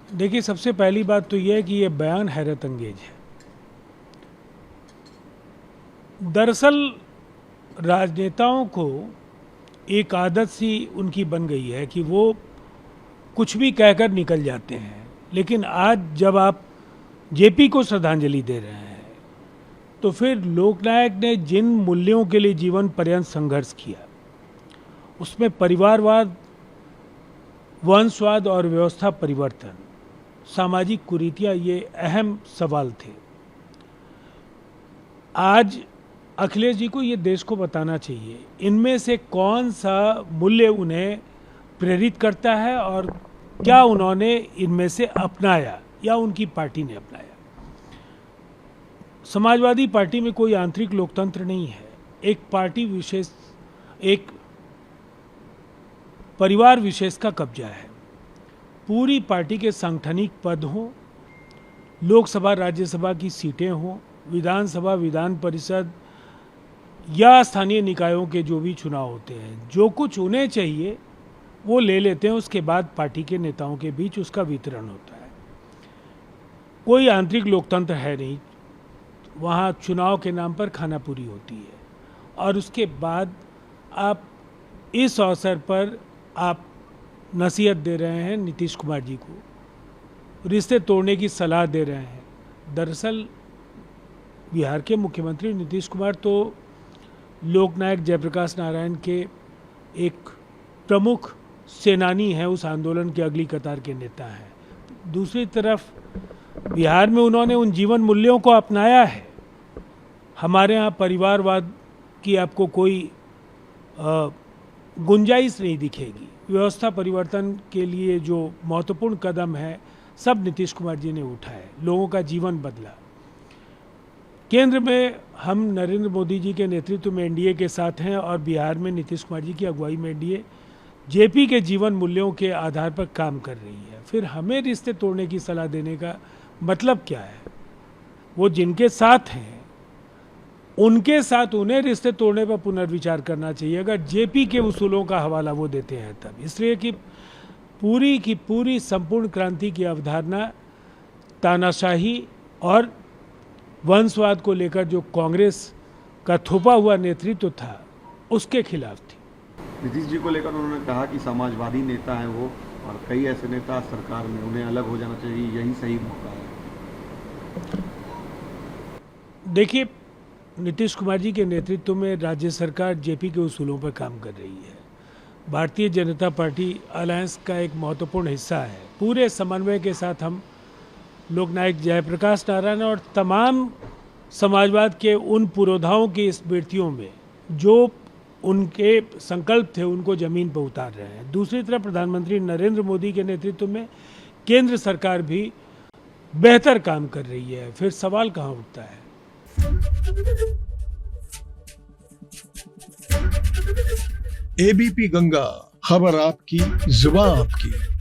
देखिए, सबसे पहली बात तो यह है कि ये बयान हैरत अंगेज है। दरअसल राजनेताओं को एक आदत सी उनकी बन गई है कि वो कुछ भी कहकर निकल जाते हैं, लेकिन आज जब आप जेपी को श्रद्धांजलि दे रहे हैं तो फिर लोकनायक ने जिन मूल्यों के लिए जीवन पर्यंत संघर्ष किया, उसमें परिवारवाद, वंशवाद और व्यवस्था परिवर्तन, सामाजिक कुरीतियां, ये अहम सवाल थे। आज अखिलेश जी को ये देश को बताना चाहिए इनमें से कौन सा मूल्य उन्हें प्रेरित करता है और क्या उन्होंने इनमें से अपनाया या उनकी पार्टी ने अपनाया। समाजवादी पार्टी में कोई आंतरिक लोकतंत्र नहीं है। एक पार्टी विशेष, एक परिवार विशेष का कब्जा है। पूरी पार्टी के सांगठनिक पद हों, लोकसभा राज्यसभा की सीटें हों, विधानसभा विधान परिषद या स्थानीय निकायों के जो भी चुनाव होते हैं, जो कुछ उन्हें चाहिए वो ले लेते हैं। उसके बाद पार्टी के नेताओं के बीच उसका वितरण होता है। कोई आंतरिक लोकतंत्र है नहीं। वहाँ चुनाव के नाम पर खानापूरी होती है और उसके बाद आप इस अवसर पर आप नसीहत दे रहे हैं नीतीश कुमार जी को, रिश्ते तोड़ने की सलाह दे रहे हैं। दरअसल बिहार के मुख्यमंत्री नीतीश कुमार तो लोकनायक जयप्रकाश नारायण के एक प्रमुख सेनानी हैं, उस आंदोलन के अगली कतार के नेता हैं। दूसरी तरफ बिहार में उन्होंने उन जीवन मूल्यों को अपनाया है। हमारे यहाँ परिवारवाद की आपको कोई गुंजाइश नहीं दिखेगी। व्यवस्था परिवर्तन के लिए जो महत्वपूर्ण कदम है, सब नीतीश कुमार जी ने उठाए। लोगों का जीवन बदला। केंद्र में हम नरेंद्र मोदी जी के नेतृत्व में एनडीए के साथ हैं और बिहार में नीतीश कुमार जी की अगुवाई में एनडीए जेपी के जीवन मूल्यों के आधार पर काम कर रही है। फिर हमें रिश्ते तोड़ने की सलाह देने का मतलब क्या है? वो जिनके साथ हैं उनके साथ उन्हें रिश्ते तोड़ने पर पुनर्विचार करना चाहिए, अगर जेपी के उसूलों का हवाला वो देते हैं तब। इसलिए कि पूरी की पूरी संपूर्ण क्रांति की अवधारणा तानाशाही और वंशवाद को लेकर जो कांग्रेस का थोपा हुआ नेतृत्व था, उसके खिलाफ थी। नीतीश जी को लेकर उन्होंने कहा कि समाजवादी नेता हैं वो, और कई ऐसे नेता सरकार में, उन्हें अलग हो जाना चाहिए, यही सही मौका है। देखिए, नीतीश कुमार जी के नेतृत्व में राज्य सरकार जेपी के उसूलों पर काम कर रही है। भारतीय जनता पार्टी अलायंस का एक महत्वपूर्ण हिस्सा है। पूरे समन्वय के साथ हम लोकनायक जयप्रकाश नारायण और तमाम समाजवाद के उन पुरोधाओं की स्मृतियों में जो उनके संकल्प थे, उनको जमीन पर उतार रहे हैं। दूसरी तरफ प्रधानमंत्री नरेंद्र मोदी के नेतृत्व में केंद्र सरकार भी बेहतर काम कर रही है। फिर सवाल कहाँ उठता है? एबीपी गंगा, खबर आपकी, जुबान आपकी।